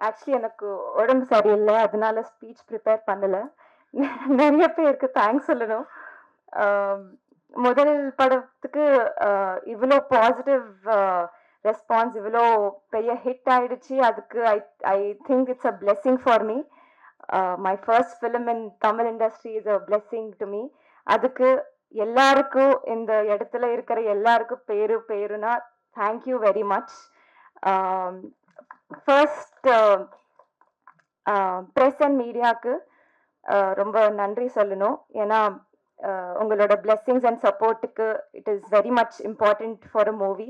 Actually எனக்கு உடம்பு சரியில்லை, அதனால ஸ்பீச் ப்ரிப்பேர் பண்ணல. நிறைய பேருக்கு தேங்க்ஸ் சொல்லணும். ஆம், முதல் படத்துக்கு இவ்வளோ பாசிட்டிவ் ரெஸ்பான்ஸ், இவ்வளோ பெரிய ஹிட் ஆயிடுச்சு. அதுக்கு I I think it's a blessing for me. My first film in Tamil industry is a blessing to me. அதுக்கு எல்லாருக்கும், இந்த இடத்துல இருக்கிற எல்லாருக்கும் பேருனா thank you very much. First press and மீடியாவுக்கு ரொம்ப நன்றி சொல்லணும். ஏன்னா உங்களோட பிளெஸ்ஸிங்ஸ் அண்ட் சப்போர்ட்டுக்கு it is very much important for a movie.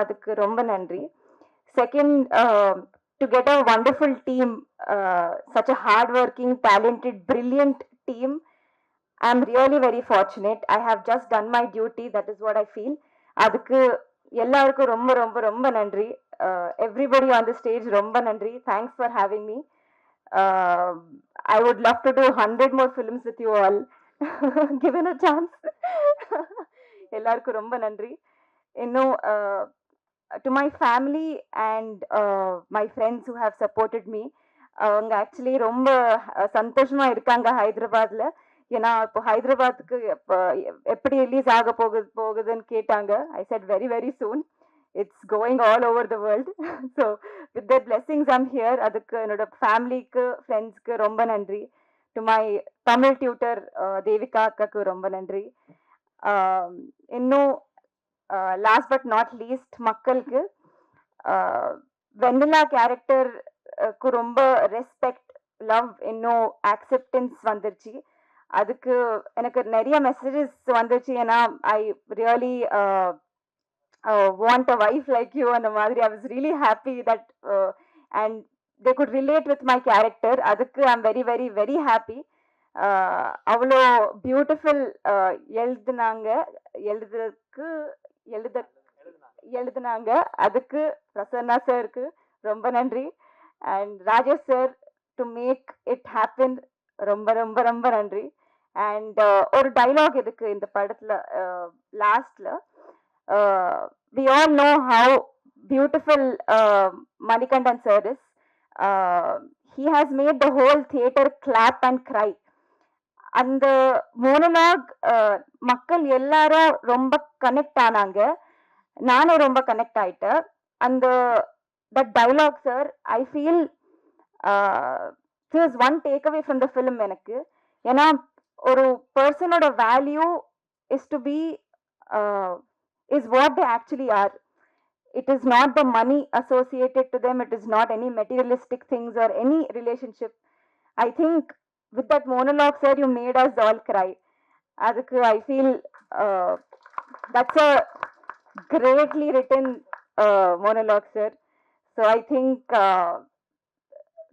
அதுக்கு ரொம்ப நன்றி. Second, to get a wonderful team, such a hardworking, talented, brilliant team. I'm really very fortunate. I have just done my duty. That is what I feel. அதுக்கு எல்லாருக்கும் ரொம்ப ரொம்ப ரொம்ப நன்றி. Everybody on the stage ரொம்ப நன்றி. Thanks for having me. I would love to do 100 more films with you all. Given a chance. எல்லாருக்கும் ரொம்ப நன்றி. இன்னும் to my family and my friends who have supported me. அவங்க actually ரொம்ப சந்தோஷமா இருக்காங்க ஹைதராபாத்ல. ஏன்னா இப்போ ஹைதராபாத்துக்கு எப்படி ரிலீஸ் ஆக போகுதுன்னு கேட்டாங்க. ஐ said very very soon. It's going all over the world. So with the blessings I'm here. அதுக்கு என்னோட ஃபேமிலிக்கு, ஃப்ரெண்ட்ஸ்க்கு ரொம்ப நன்றி. To my Tamil tutor Devika அக்காக்கு ரொம்ப நன்றி. இன்னும் லாஸ்ட் பட் நாட் லீஸ்ட், மக்களுக்கு வெண்ணிலா கேரக்டருக்கு ரொம்ப ரெஸ்பெக்ட், லவ், இன்னும் ஆக்செப்டன்ஸ் வந்துருச்சு. அதுக்கு எனக்கு நிறைய மெசேஜஸ் வந்துச்சு. ஏன்னா I really want a wife like you அந்த மாதிரி. I was really happy that and they could relate with my character. அதுக்கு I'm very very very happy. அவ்வளோ பியூட்டிஃபுல் எழுதுனாங்க, எழுதுறதுக்கு எழுதுனாங்க. அதுக்கு பிரசன்னா சாருக்கு ரொம்ப நன்றி. And Rajesh sir, to make it happen, ரொம்ப ரொம்ப ரொம்ப நன்றி. அண்ட் ஒரு டைலாக் இருக்கு இந்த படத்துல லாஸ்ட்ல. we all know how beautiful Manikandan sir is. He has made the whole theater clap and cry. அந்த மோனோலாக் மக்கள் எல்லாரும் ரொம்ப கனெக்ட் ஆனாங்க. நானும் ரொம்ப கனெக்ட் ஆயிட்டேன். அந்த that dialogue sir, I feel this one take away from the film எனக்கு. ஏன்னா ஒரு பர்சனோட value is to be is what they actually are. It is not the money associated to them. It is not any materialistic things or any relationship. I think with that monologue, sir, you made us all cry. Adukku I feel that's a greatly written monologue, sir. So I think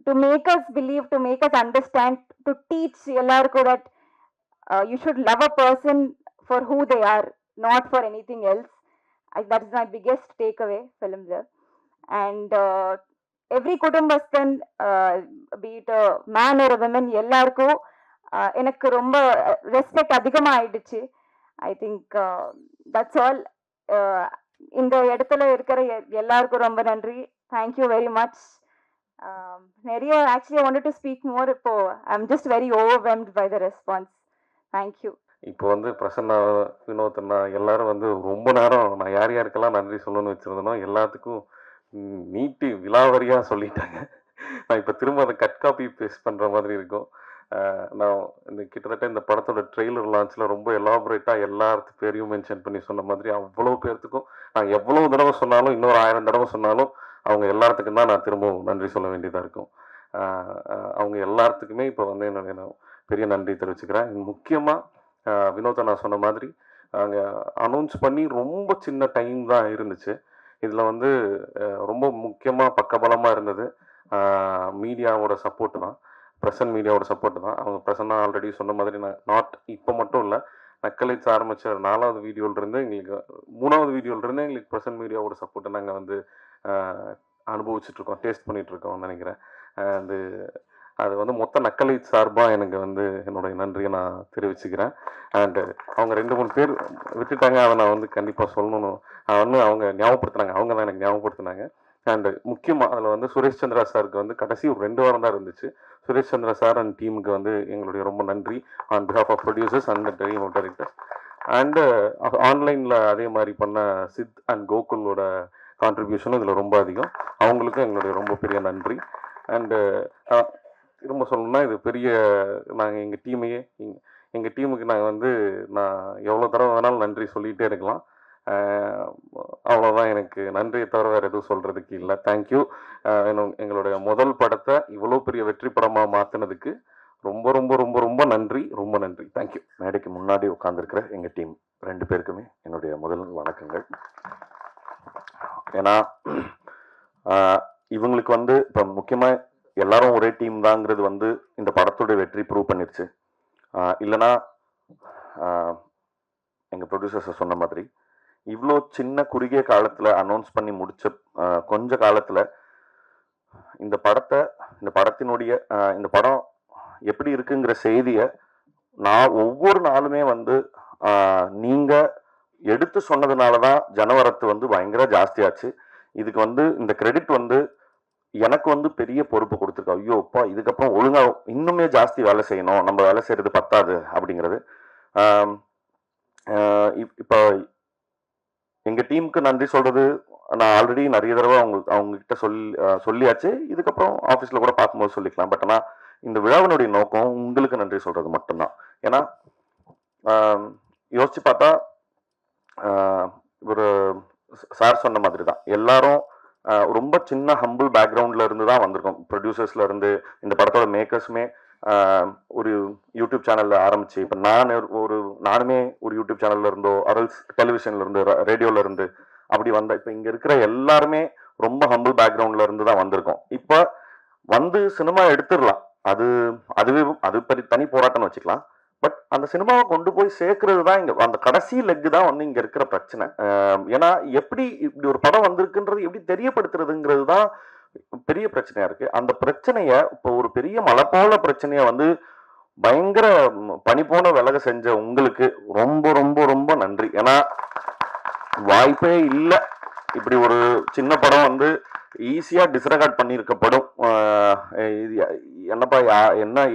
to make us believe, to make us understand, to teach ellarku that you should love a person for who they are, not for anything else. That is my biggest takeaway film there. And every kudumbastan, be it a man or a woman, எல்லாருக்கும் எனக்கு ரொம்ப respect அதிகமாக ஆயிடுச்சு. I think that's all. இந்த இடத்துல இருக்கிற எல்லாருக்கும் ரொம்ப நன்றி. Thank you very much. நிறைய actually I wanted to speak more. இப்போ I am just very overwhelmed by the response. Thank you. இப்போ வந்து பிரசன்னா, வினோத்னா எல்லாரும் வந்து ரொம்ப நேரம் நான் யார் யாருக்கெல்லாம் நன்றி சொல்லணும்னு வச்சுருந்தேனோ எல்லாத்துக்கும் நீட்டி விலாவரியாக சொல்லிட்டாங்க. நான் இப்போ திரும்ப அதை கட் காப்பி பேஸ்ட் பண்ணுற மாதிரி இருக்கும். நான் இந்த கிட்டத்தட்ட இந்த படத்தோட ட்ரெய்லர் லான்ச்சில் ரொம்ப எலாபரேட்டாக எல்லாத்து பேரையும் மென்ஷன் பண்ணி சொன்ன மாதிரி அவ்வளோ பேர்த்துக்கும் நான் எவ்வளோ தடவை சொன்னாலும், இன்னொரு 1000 தடவை சொன்னாலும் அவங்க எல்லாத்துக்கும் தான் நான் திரும்பவும் நன்றி சொல்ல வேண்டியதாக இருக்கும். அவங்க எல்லாத்துக்குமே இப்போ வந்து என்னுடைய நான் பெரிய நன்றி தெரிவிச்சுக்கிறேன். முக்கியமாக வினோத்தை நான் சொன்ன மாதிரி நாங்கள் அனௌன்ஸ் பண்ணி ரொம்ப சின்ன டைம் தான் இருந்துச்சு. இதில் வந்து ரொம்ப முக்கியமாக பக்கபலமாக இருந்தது மீடியாவோட சப்போர்ட்டு தான், ப்ரெசன்ட் மீடியாவோட சப்போர்ட்டு தான். அவங்க ப்ரெசன்னாக ஆல்ரெடி சொன்ன மாதிரி நாட் இப்போ மட்டும் இல்லை, நக்கலைட்ஸ் ஆரம்பித்த 4வது வீடியோவிலேருந்து எங்களுக்கு 3வது வீடியோவிலேருந்து எங்களுக்கு ப்ரெசன்ட் மீடியாவோட சப்போர்ட்டை நாங்கள் வந்து அனுபவிச்சுட்ருக்கோம், டேஸ்ட் பண்ணிகிட்ருக்கோம்னு நினைக்கிறேன். அது வந்து மொத்த நக்கலைட் சார்பாக எனக்கு வந்து என்னுடைய நன்றியை நான் தெரிவிச்சுக்கிறேன். அண்டு அவங்க 2-3 பேர் விட்டுட்டாங்க, அதை நான் வந்து கண்டிப்பாக சொல்லணும். அவங்க ஞாபகப்படுத்தினாங்க, அவங்க தான் எனக்கு ஞாபகப்படுத்தினாங்க. அண்ட் முக்கியமாக அதில் வந்து சுரேஷ் சந்திரா சாருக்கு வந்து கடைசி ஒரு 2 வாரம் தான் இருந்துச்சு. சுரேஷ் சந்திரா சார் அண்ட் டீமுக்கு வந்து எங்களுடைய ரொம்ப நன்றி on behalf of producers and team of directors. And ஆன்லைனில் அதே மாதிரி பண்ண சித் அண்ட் கோகுலோட கான்ட்ரிபியூஷனும் இதில் ரொம்ப அதிகம். அவங்களுக்கும் எங்களுடைய ரொம்ப பெரிய நன்றி. அண்டு திரும்ப சொல்லணும்னா இது பெரிய நாங்கள் எங்கள் டீமுக்கு நாங்கள் வந்து நான் எவ்வளோ தடவை வேணாலும் நன்றி சொல்லிகிட்டே இருக்கலாம். அவ்வளோதான், எனக்கு நன்றியை தவிர வேறு எதுவும் சொல்கிறதுக்கு இல்லை. தேங்க்யூ. எங்களுடைய முதல் படத்தை இவ்வளோ பெரிய வெற்றி படமாக மாற்றினதுக்கு ரொம்ப ரொம்ப ரொம்ப ரொம்ப நன்றி, ரொம்ப நன்றி. தேங்க்யூ. மேடைக்கு முன்னாடி உட்காந்துருக்கிற எங்கள் டீம் 2 பேருக்குமே என்னுடைய முதல் வணக்கங்கள். ஏன்னா இவங்களுக்கு வந்து இப்போ முக்கியமாக எல்லாரும் ஒரே டீம் தாங்கிறது வந்து இந்த படத்தோட வெற்றி ப்ரூவ் பண்ணிருச்சு. இல்லைன்னா எங்கள் ப்ரொடியூசர்ஸை சொன்ன மாதிரி இவ்வளோ சின்ன குறுகிய காலத்தில் அனௌன்ஸ் பண்ணி முடிச்ச கொஞ்ச காலத்தில் இந்த படத்தினுடைய இந்த படம் எப்படி இருக்குங்கிற செய்தியை நான் ஒவ்வொரு நாளுமே வந்து நீங்கள் எடுத்து சொன்னதுனால தான் ஜனவரத்து வந்து பயங்கர ஜாஸ்தியாச்சு. இதுக்கு வந்து இந்த கிரெடிட் வந்து எனக்கு வந்து பெரிய பொறுப்பு கொடுத்துருக்கோம். ஐயோ அப்பா, இதுக்கப்புறம் ஒழுங்காக இன்னுமே ஜாஸ்தி வேலை செய்யணும், நம்ம வேலை செய்கிறது பத்தாது அப்படிங்கிறது. இப்போ எங்கள் டீமுக்கு நன்றி சொல்கிறது நான் ஆல்ரெடி நிறைய தடவை அவங்ககிட்ட சொல்லியாச்சு. இதுக்கப்புறம் ஆஃபீஸில் கூட பார்க்கும்போது சொல்லிக்கலாம். பட் ஆனால் இந்த விழாவினுடைய நோக்கம் உங்களுக்கு நன்றி சொல்கிறது மட்டும்தான். ஏன்னா யோசிச்சு பார்த்தா ஒரு சார் சொன்ன மாதிரி தான் எல்லாரும் ரொம்ப சின்ன ஹம்பிள் பேக்ரவுண்டில் இருந்து தான் வந்திருக்கோம். ப்ரொடியூசர்ஸில் இருந்து இந்த படத்தோட மேக்கர்ஸுமே ஒரு யூடியூப் சேனலில் ஆரம்பிச்சு இப்போ நானுமே ஒரு யூடியூப் சேனல்ல இருந்தோ அரல்ஸ் டெலிவிஷன்ல இருந்து ரேடியோல இருந்து அப்படி வந்த இப்போ இங்கே இருக்கிற எல்லாருமே ரொம்ப ஹம்பிள் பேக்ரவுண்டில் இருந்து தான் வந்திருக்கோம். இப்போ வந்து சினிமா எடுத்துடலாம், அது பற்றி தனி போராட்டம்னு வச்சுக்கலாம். பட் அந்த சினிமாவை கொண்டு போய் சேர்க்கறது தான் இங்கே அந்த கடைசி லெக்கு தான் வந்து இங்கே இருக்கிற பிரச்சனை. ஏன்னா எப்படி இப்படி ஒரு படம் வந்திருக்குன்றது எப்படி தெரியப்படுத்துறதுங்கிறது தான் பெரிய பிரச்சனையா இருக்கு. அந்த பிரச்சனைய இப்போ ஒரு பெரிய மலை போல பிரச்சனைய வந்து பயங்கர பனி போன விலக செஞ்ச உங்களுக்கு ரொம்ப ரொம்ப ரொம்ப நன்றி. ஏன்னா வாய்ப்பே இல்லை இப்படி ஒரு சின்ன படம் வந்து ஈஸியாக டிஸ்ரெகார்ட் பண்ணியிருக்கப்படும். இது என்னப்பா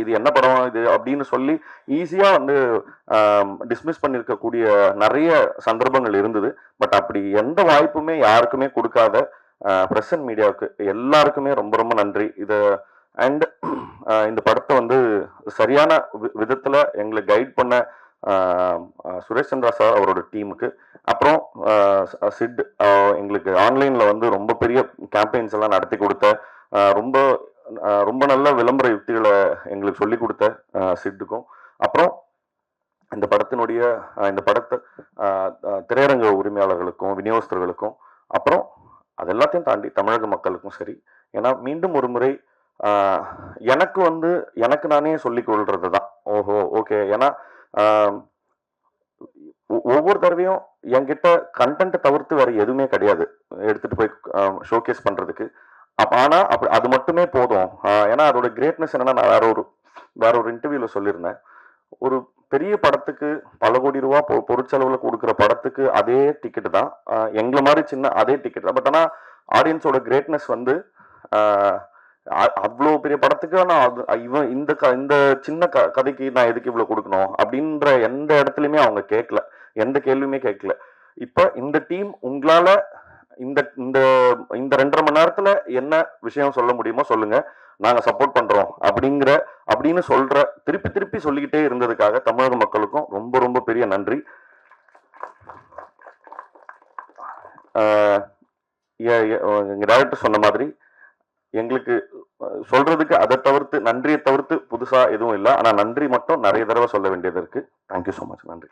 இது என்ன படம் இது அப்படின்னு சொல்லி ஈஸியாக வந்து டிஸ்மிஸ் பண்ணியிருக்கக்கூடிய நிறைய சந்தர்ப்பங்கள் இருந்தது. பட் அப்படி எந்த வாய்ப்புமே யாருக்குமே கொடுக்காத ப்ரெஸ் அண்ட் மீடியாவுக்கு எல்லாருக்குமே ரொம்ப ரொம்ப நன்றி. அண்ட் இந்த படத்தை வந்து சரியான விதத்தில் எங்களை கைட் பண்ண சுரேஷ் சந்திரா சார் அவரோட டீமுக்கு, அப்புறம் சிட் எங்களுக்கு ஆன்லைனில் வந்து ரொம்ப பெரிய கேம்பெயின்ஸ் எல்லாம் நடத்தி கொடுத்த ரொம்ப ரொம்ப நல்ல விளம்பர யுக்திகளை எங்களுக்கு சொல்லி கொடுத்த சிட்டுக்கும், அப்புறம் இந்த படத்தை திரையரங்க உரிமையாளர்களுக்கும் விநியோகஸ்தர்களுக்கும், அப்புறம் அது எல்லாத்தையும் தாண்டி தமிழக மக்களுக்கும் சரி. ஏன்னா மீண்டும் ஒரு முறை எனக்கு நானே சொல்லிக் கொள்றது தான் ஓகே. ஏன்னா ஒவ்வொரு தடவையும் என்கிட்ட கண்டென்ட் தவிர்த்து வேற எதுவுமே கிடையாது எடுத்துட்டு போய் ஷோகேஸ் பண்றதுக்கு. ஆனா அது மட்டுமே போதும். ஏன்னா அதோட கிரேட்னஸ் என்னன்னா, நான் வேற ஒரு இன்டர்வியூல சொல்லியிருந்தேன், ஒரு பெரிய படத்துக்கு பல கோடி ரூபா பொருட்செலவுல கொடுக்குற படத்துக்கு அதே டிக்கெட் தான், எங்களை மாதிரி சின்ன அதே டிக்கெட் தான். பட் ஆனா ஆடியன்ஸோட கிரேட்னஸ் வந்து அவ்வளோ பெரிய படத்துக்கு நான் இந்த சின்ன கதைக்கு நான் எதுக்கு இவ்வளோ கொடுக்கணும் அப்படின்ற எந்த இடத்துலையுமே அவங்க கேட்கல, எந்த கேள்வியுமே கேட்கல. இப்போ இந்த டீம் உங்களால இந்த இந்த 2.5 மணி நேரத்துல என்ன விஷயம் சொல்ல முடியுமோ சொல்லுங்க, நாங்க சப்போர்ட் பண்றோம் அப்படின்னு திருப்பி சொல்லிக்கிட்டே இருந்ததுக்காக தமிழக மக்களுக்கும் ரொம்ப ரொம்ப பெரிய நன்றி. எங்க டைரக்டர் சொன்ன மாதிரி எங்களுக்கு சொல்றதுக்கு நன்றியை தவிர்த்து புதுசா எதுவும் இல்லை. ஆனா நன்றி மட்டும் நிறைய தடவை சொல்ல வேண்டியது இருக்கு. Thank you so much. நன்றி.